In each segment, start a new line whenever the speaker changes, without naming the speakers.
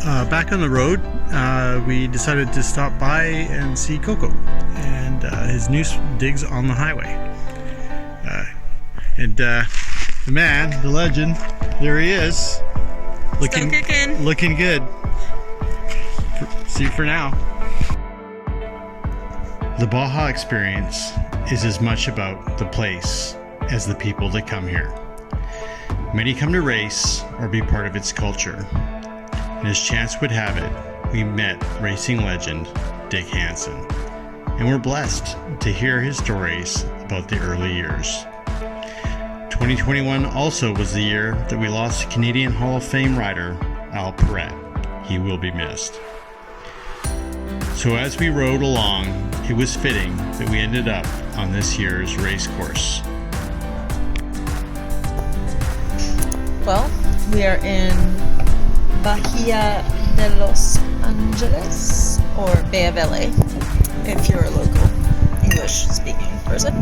Back on the road, we decided to stop by and see Coco and his new digs on the highway. The man, the legend, there he is, looking good. See you for now. The Baja experience is as much about the place as the people that come here. Many come to race or be part of its culture. And as chance would have it, we met racing legend Dick Hansen. And we're blessed to hear his stories about the early years. 2021 also was the year that we lost Canadian Hall of Fame rider Al Perret. He will be missed. So as we rode along, it was fitting that we ended up on this year's race course.
Well, we are in Bahia de Los Angeles, or Bay of LA, if you're a local English-speaking person.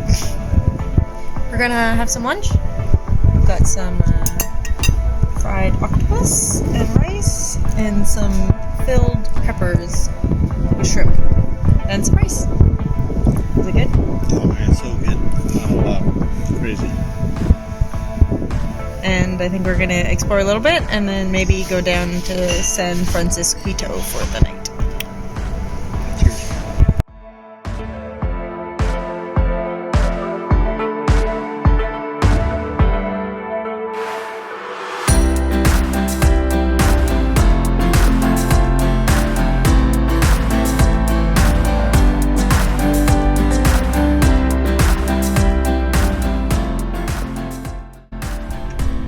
We're gonna have some lunch. We've got some fried octopus and rice, and some filled peppers with shrimp, and some rice. Is it good?
Oh man, so good. Oh wow, crazy.
And I think we're gonna explore a little bit, and then maybe go down to San Francisco for the night.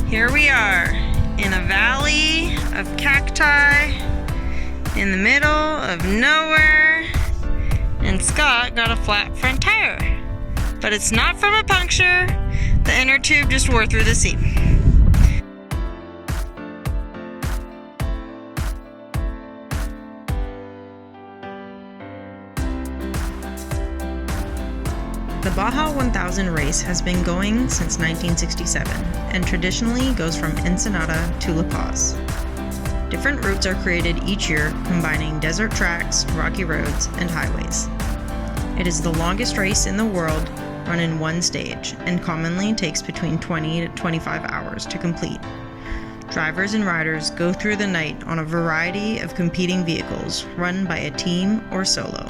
Here we are in a valley of cacti in the middle of nowhere, and Scott got a flat front tire, but it's not from a puncture. The inner tube just wore through the seat. The Baja 1000 race has been going since 1967 and traditionally goes from Ensenada to La Paz. Different routes are created each year, combining desert tracks, rocky roads, and highways. It is the longest race in the world, run in one stage, and commonly takes between 20 to 25 hours to complete. Drivers and riders go through the night on a variety of competing vehicles run by a team or solo.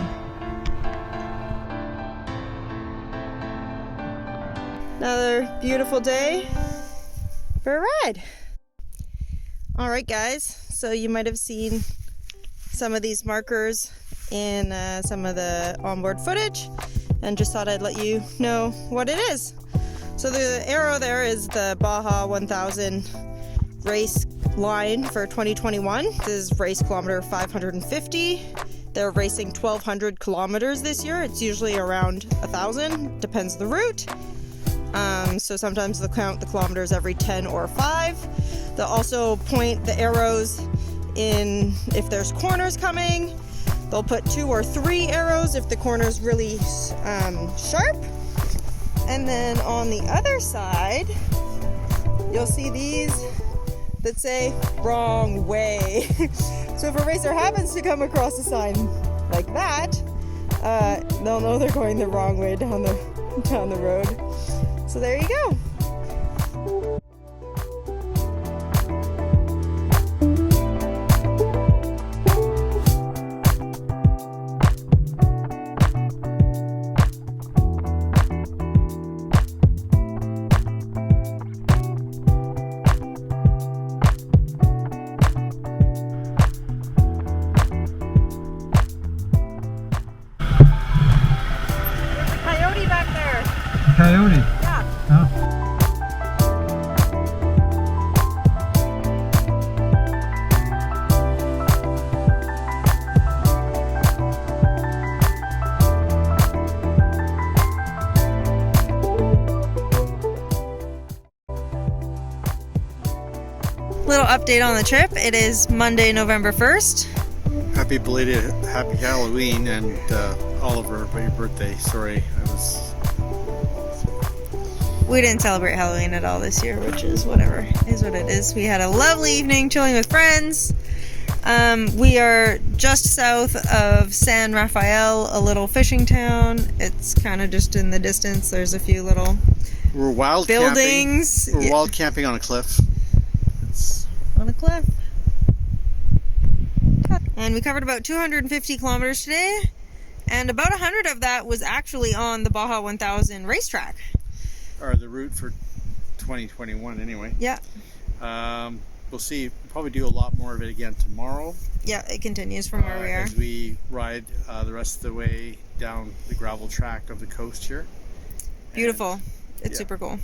Another beautiful day for a ride. All right, guys, so you might have seen some of these markers in some of the onboard footage, and just thought I'd let you know what it is. So the arrow there is the Baja 1000 race line for 2021. This is race kilometer 550. They're racing 1,200 kilometers this year. It's usually around 1,000, depends the route. So sometimes they'll count the kilometers every 10 or 5. They'll also point the arrows in if there's corners coming. They'll put 2 or 3 arrows if the corner's really sharp. And then on the other side, you'll see these that say wrong way. So if a racer happens to come across a sign like that, they'll know they're going the wrong way down the road. So there you go. There's a coyote back there.
Coyote?
Yeah.
Oh.
Little update on the trip. It is Monday, November 1st.
Happy belated happy Halloween, and Oliver, about your birthday. Sorry,
We didn't celebrate Halloween at all this year, which is whatever. Is what it is. We had a lovely evening chilling with friends. We are just south of San Rafael, a little fishing town. It's kind of just in the distance. There's a few little
We're wild
buildings.
Camping. We're wild camping on a cliff.
On a cliff. And we covered about 250 kilometers today, and about 100 of that was actually on the Baja 1000 racetrack.
Or the route for 2021 anyway.
Yeah.
We'll see. We'll probably do a lot more of it again tomorrow.
Yeah, it continues from where we are.
As we ride the rest of the way down the gravel track of the coast here.
Beautiful.
And,
it's super cool.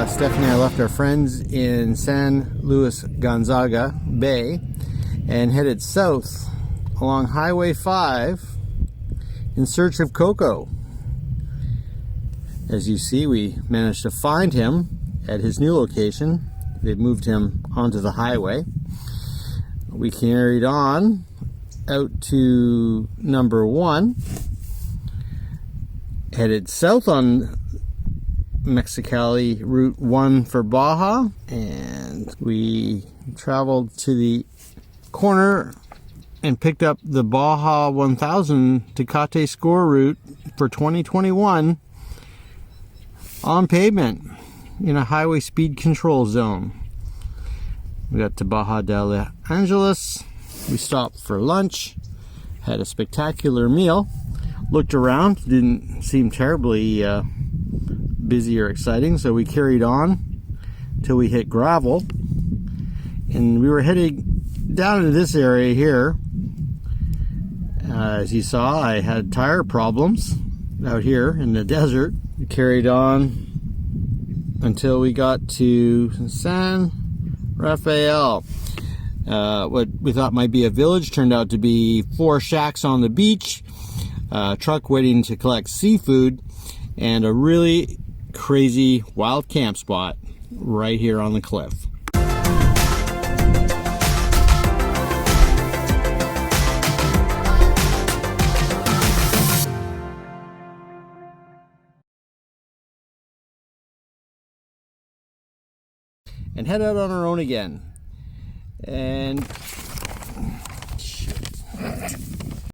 Stephanie and I left our friends in San Luis Gonzaga Bay and headed south along Highway 5 in search of Coco. As you see, we managed to find him at his new location. They've moved him onto the highway. We carried on out to number 1, headed south on Mexicali Route 1 for Baja, and we traveled to the corner and picked up the Baja 1000 Tecate score route for 2021 on pavement in a highway speed control zone. We got to Baja del Angeles. We stopped for lunch, had a spectacular meal, looked around, didn't seem terribly busy or exciting, so we carried on till we hit gravel, and we were heading down to this area here. As you saw, I had tire problems out here in the desert. We carried on until we got to San Rafael. What we thought might be a village turned out to be 4 shacks on the beach, a truck waiting to collect seafood, and a really crazy wild camp spot right here on the cliff. And head out on our own again. And